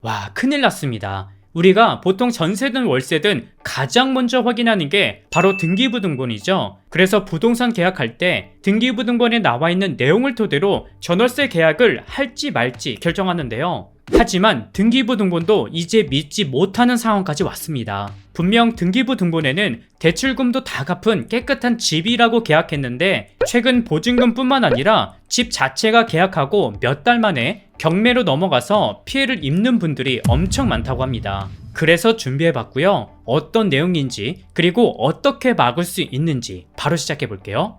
와, 큰일 났습니다. 우리가 보통 전세든 월세든 가장 먼저 확인하는 게 바로 등기부등본이죠. 그래서 부동산 계약할 때 등기부등본에 나와 있는 내용을 토대로 전월세 계약을 할지 말지 결정하는데요. 하지만 등기부등본도 이제 믿지 못하는 상황까지 왔습니다. 분명 등기부등본에는 대출금도 다 갚은 깨끗한 집이라고 계약했는데 최근 보증금뿐만 아니라 집 자체가 계약하고 몇 달 만에 경매로 넘어가서 피해를 입는 분들이 엄청 많다고 합니다. 그래서 준비해봤고요. 어떤 내용인지 그리고 어떻게 막을 수 있는지 바로 시작해볼게요.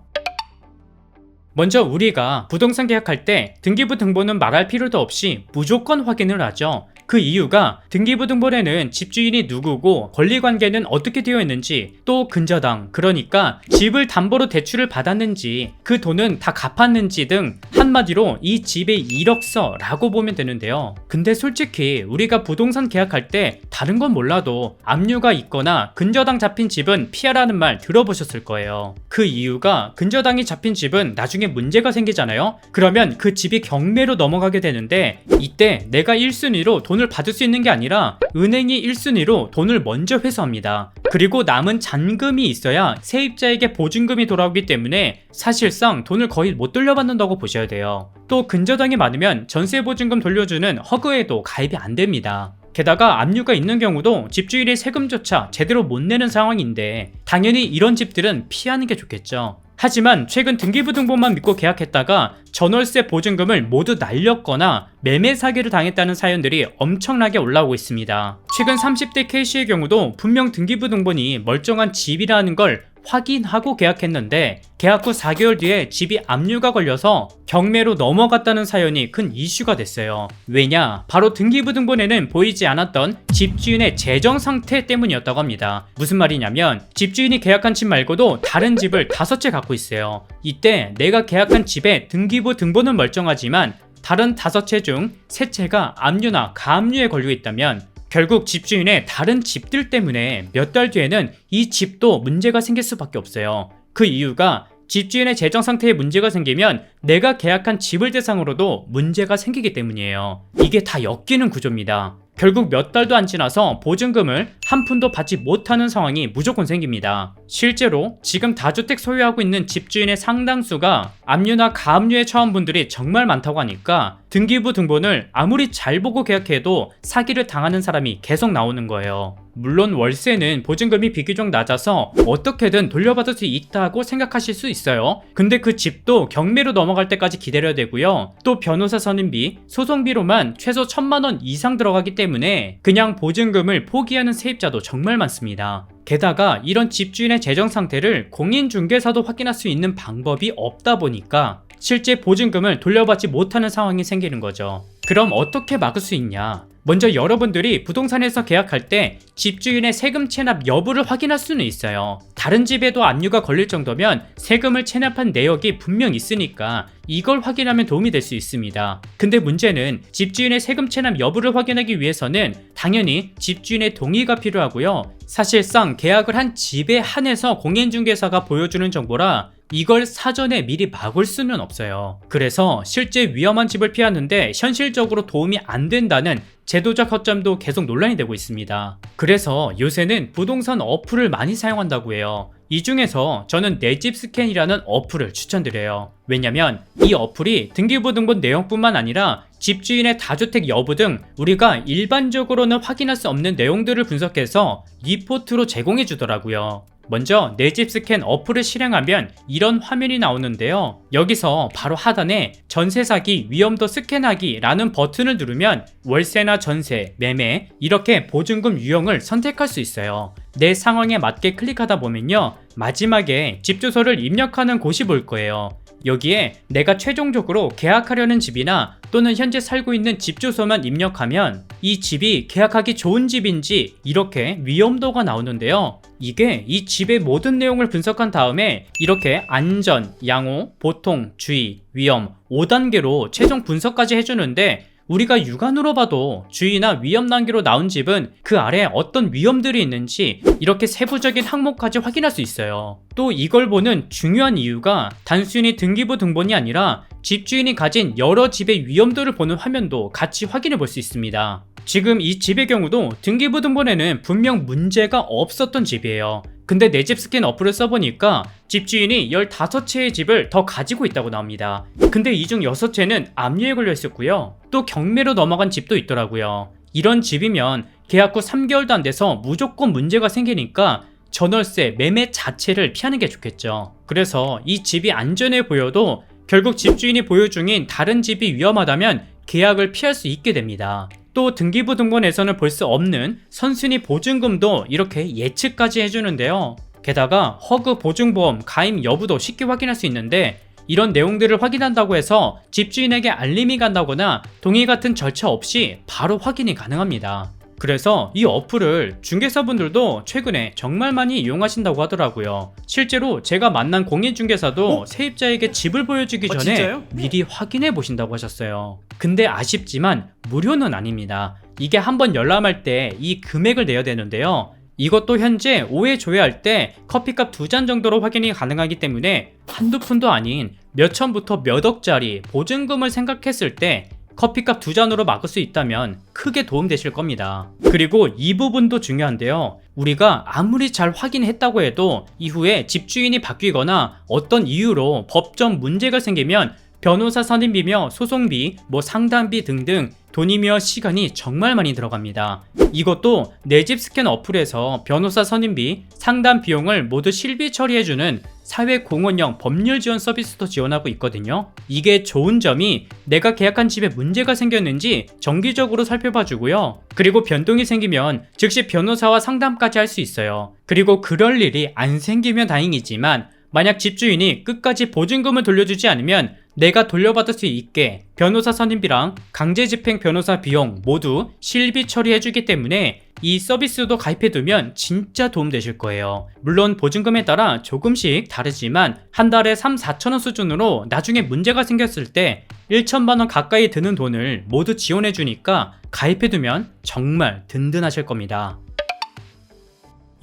먼저 우리가 부동산 계약할 때 등기부등본은 말할 필요도 없이 무조건 확인을 하죠. 그 이유가 등기부등본에는 집주인이 누구고 권리관계는 어떻게 되어 있는지, 또 근저당, 그러니까 집을 담보로 대출을 받았는지 그 돈은 다 갚았는지 등 한마디로 이 집의 이력서라고 보면 되는데요. 근데 솔직히 우리가 부동산 계약할 때 다른 건 몰라도 압류가 있거나 근저당 잡힌 집은 피하라는 말 들어보셨을 거예요. 그 이유가 근저당이 잡힌 집은 나중에 문제가 생기잖아요. 그러면 그 집이 경매로 넘어가게 되는데 이때 내가 1순위로 돈을 받을 수 있는 게 아니라 은행이 1순위로 돈을 먼저 회수합니다. 그리고 남은 잔금이 있어야 세입자에게 보증금이 돌아오기 때문에 사실상 돈을 거의 못 돌려받는다고 보셔야 돼요. 또 근저당이 많으면 전세보증금 돌려주는 허그에도 가입이 안 됩니다. 게다가 압류가 있는 경우도 집주인이 세금조차 제대로 못 내는 상황인데 당연히 이런 집들은 피하는 게 좋겠죠. 하지만 최근 등기부등본만 믿고 계약했다가 전월세 보증금을 모두 날렸거나 매매 사기를 당했다는 사연들이 엄청나게 올라오고 있습니다. 최근 30대 K씨의 경우도 분명 등기부등본이 멀쩡한 집이라는 걸 확인하고 계약했는데 계약 후 4개월 뒤에 집이 압류가 걸려서 경매로 넘어갔다는 사연이 큰 이슈가 됐어요. 왜냐? 바로 등기부등본에는 보이지 않았던 집주인의 재정 상태 때문이었다고 합니다. 무슨 말이냐면 집주인이 계약한 집 말고도 다른 집을 5채 갖고 있어요. 이때 내가 계약한 집의 등기부등본은 멀쩡하지만 다른 5채 중 3채가 압류나 가압류에 걸려 있다면 결국 집주인의 다른 집들 때문에 몇 달 뒤에는 이 집도 문제가 생길 수밖에 없어요. 그 이유가 집주인의 재정 상태에 문제가 생기면 내가 계약한 집을 대상으로도 문제가 생기기 때문이에요. 이게 다 엮이는 구조입니다. 결국 몇 달도 안 지나서 보증금을 한 푼도 받지 못하는 상황이 무조건 생깁니다. 실제로 지금 다주택 소유하고 있는 집주인의 상당수가 압류나 가압류에 처한 분들이 정말 많다고 하니까 등기부등본을 아무리 잘 보고 계약해도 사기를 당하는 사람이 계속 나오는 거예요. 물론 월세는 보증금이 비교적 낮아서 어떻게든 돌려받을 수 있다고 생각하실 수 있어요. 근데 그 집도 경매로 넘어갈 때까지 기다려야 되고요. 또 변호사 선임비, 소송비로만 최소 1,000만 원 이상 들어가기 때문에 그냥 보증금을 포기하는 세입자도 정말 많습니다. 게다가 이런 집주인의 재정 상태를 공인중개사도 확인할 수 있는 방법이 없다 보니까 실제 보증금을 돌려받지 못하는 상황이 생기는 거죠. 그럼 어떻게 막을 수 있냐? 먼저 여러분들이 부동산에서 계약할 때 집주인의 세금 체납 여부를 확인할 수는 있어요. 다른 집에도 압류가 걸릴 정도면 세금을 체납한 내역이 분명 있으니까 이걸 확인하면 도움이 될 수 있습니다. 근데 문제는 집주인의 세금 체납 여부를 확인하기 위해서는 당연히 집주인의 동의가 필요하고요. 사실상 계약을 한 집에 한해서 공인중개사가 보여주는 정보라 이걸 사전에 미리 막을 수는 없어요. 그래서 실제 위험한 집을 피하는데 현실적으로 도움이 안 된다는 제도적 허점도 계속 논란이 되고 있습니다. 그래서 요새는 부동산 어플을 많이 사용한다고 해요. 이 중에서 저는 내집스캔이라는 어플을 추천드려요. 왜냐면 이 어플이 등기부등본 내용뿐만 아니라 집주인의 다주택 여부 등 우리가 일반적으로는 확인할 수 없는 내용들을 분석해서 리포트로 제공해 주더라고요. 먼저 내집스캔 어플을 실행하면 이런 화면이 나오는데요. 여기서 바로 하단에 전세사기 위험도 스캔하기 라는 버튼을 누르면 월세나 전세, 매매 이렇게 보증금 유형을 선택할 수 있어요. 내 상황에 맞게 클릭하다 보면요. 마지막에 집 주소를 입력하는 곳이 보일 거예요. 여기에 내가 최종적으로 계약하려는 집이나 또는 현재 살고 있는 집 주소만 입력하면 이 집이 계약하기 좋은 집인지 이렇게 위험도가 나오는데요. 이게 이 집의 모든 내용을 분석한 다음에 이렇게 안전, 양호, 보통, 주의, 위험 5단계로 최종 분석까지 해주는데 우리가 육안으로 봐도 주의나 위험 단계로 나온 집은 그 아래 어떤 위험들이 있는지 이렇게 세부적인 항목까지 확인할 수 있어요. 또 이걸 보는 중요한 이유가 단순히 등기부등본이 아니라 집주인이 가진 여러 집의 위험도를 보는 화면도 같이 확인해 볼 수 있습니다. 지금 이 집의 경우도 등기부등본에는 분명 문제가 없었던 집이에요. 근데 내 집 스캔 어플을 써보니까 집주인이 15채의 집을 더 가지고 있다고 나옵니다. 근데 이 중 6채는 압류에 걸려 있었고요. 또 경매로 넘어간 집도 있더라고요. 이런 집이면 계약 후 3개월도 안 돼서 무조건 문제가 생기니까 전월세 매매 자체를 피하는 게 좋겠죠. 그래서 이 집이 안전해 보여도 결국 집주인이 보유 중인 다른 집이 위험하다면 계약을 피할 수 있게 됩니다. 또 등기부등본에서는 볼 수 없는 선순위 보증금도 이렇게 예측까지 해주는데요. 게다가 허그 보증보험 가입 여부도 쉽게 확인할 수 있는데 이런 내용들을 확인한다고 해서 집주인에게 알림이 간다거나 동의 같은 절차 없이 바로 확인이 가능합니다. 그래서 이 어플을 중개사분들도 최근에 정말 많이 이용하신다고 하더라고요. 실제로 제가 만난 공인중개사도 세입자에게 집을 보여주기 전에 진짜요? 미리 확인해 보신다고 하셨어요. 근데 아쉽지만 무료는 아닙니다. 이게 한번 열람할 때 이 금액을 내야 되는데요. 이것도 현재 5회 조회할 때 커피값 2잔 정도로 확인이 가능하기 때문에 한두 푼도 아닌 몇 천부터 몇 억짜리 보증금을 생각했을 때 커피값 2잔으로 막을 수 있다면 크게 도움되실 겁니다. 그리고 이 부분도 중요한데요. 우리가 아무리 잘 확인했다고 해도 이후에 집주인이 바뀌거나 어떤 이유로 법정 문제가 생기면 변호사 선임비며 소송비, 상담비 등등 돈이며 시간이 정말 많이 들어갑니다. 이것도 내 집 스캔 어플에서 변호사 선임비, 상담 비용을 모두 실비 처리해주는 사회공헌형 법률 지원 서비스도 지원하고 있거든요. 이게 좋은 점이 내가 계약한 집에 문제가 생겼는지 정기적으로 살펴봐주고요. 그리고 변동이 생기면 즉시 변호사와 상담까지 할 수 있어요. 그리고 그럴 일이 안 생기면 다행이지만 만약 집주인이 끝까지 보증금을 돌려주지 않으면 내가 돌려받을 수 있게 변호사 선임비랑 강제집행 변호사 비용 모두 실비 처리해주기 때문에 이 서비스도 가입해두면 진짜 도움되실 거예요. 물론 보증금에 따라 조금씩 다르지만 한 달에 3-4천원 수준으로 나중에 문제가 생겼을 때 1천만원 가까이 드는 돈을 모두 지원해주니까 가입해두면 정말 든든하실 겁니다.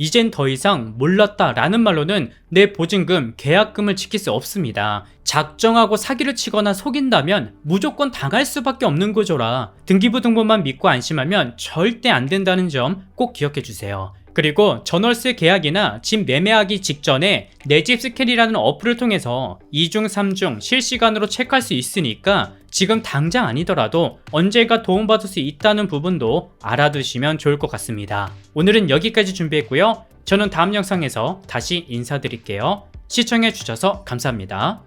이젠 더 이상 몰랐다 라는 말로는 내 보증금, 계약금을 지킬 수 없습니다. 작정하고 사기를 치거나 속인다면 무조건 당할 수밖에 없는 구조라 등기부등본만 믿고 안심하면 절대 안 된다는 점 꼭 기억해 주세요. 그리고 전월세 계약이나 집 매매하기 직전에 내 집 스캔이라는 어플을 통해서 2중, 3중 실시간으로 체크할 수 있으니까 지금 당장 아니더라도 언젠가 도움받을 수 있다는 부분도 알아두시면 좋을 것 같습니다. 오늘은 여기까지 준비했고요. 저는 다음 영상에서 다시 인사드릴게요. 시청해 주셔서 감사합니다.